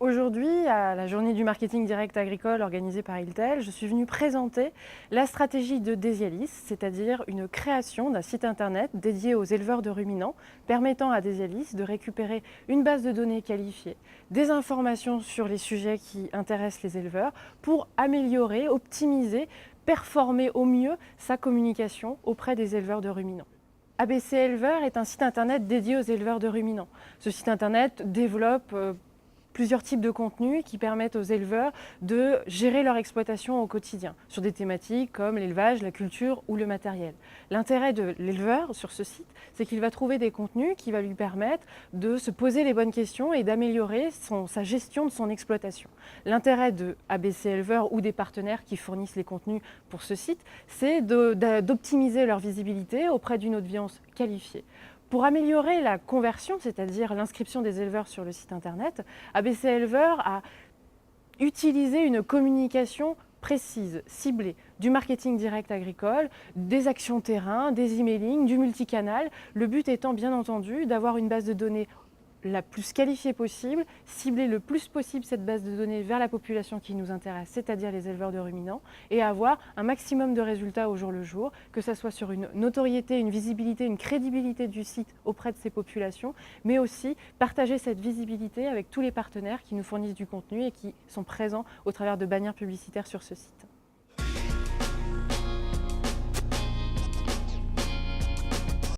Aujourd'hui, à la journée du marketing direct agricole organisée par Iltel, je suis venue présenter la stratégie de Desialis, c'est-à-dire une création d'un site internet dédié aux éleveurs de ruminants, permettant à Desialis de récupérer une base de données qualifiée, des informations sur les sujets qui intéressent les éleveurs pour améliorer, optimiser, performer au mieux sa communication auprès des éleveurs de ruminants. ABC Éleveur est un site internet dédié aux éleveurs de ruminants. Ce site internet développe plusieurs types de contenus qui permettent aux éleveurs de gérer leur exploitation au quotidien, sur des thématiques comme l'élevage, la culture ou le matériel. L'intérêt de l'éleveur sur ce site, c'est qu'il va trouver des contenus qui vont lui permettre de se poser les bonnes questions et d'améliorer sa gestion de son exploitation. L'intérêt de ABC Éleveur ou des partenaires qui fournissent les contenus pour ce site, c'est d'optimiser leur visibilité auprès d'une audience qualifiée. Pour améliorer la conversion, c'est-à-dire l'inscription des éleveurs sur le site internet, ABC Éleveur a utilisé une communication précise, ciblée, du marketing direct agricole, des actions terrain, des emailing, du multicanal. Le but étant bien entendu d'avoir une base de données la plus qualifiée possible, cibler le plus possible cette base de données vers la population qui nous intéresse, c'est-à-dire les éleveurs de ruminants, et avoir un maximum de résultats au jour le jour, que ce soit sur une notoriété, une visibilité, une crédibilité du site auprès de ces populations, mais aussi partager cette visibilité avec tous les partenaires qui nous fournissent du contenu et qui sont présents au travers de bannières publicitaires sur ce site.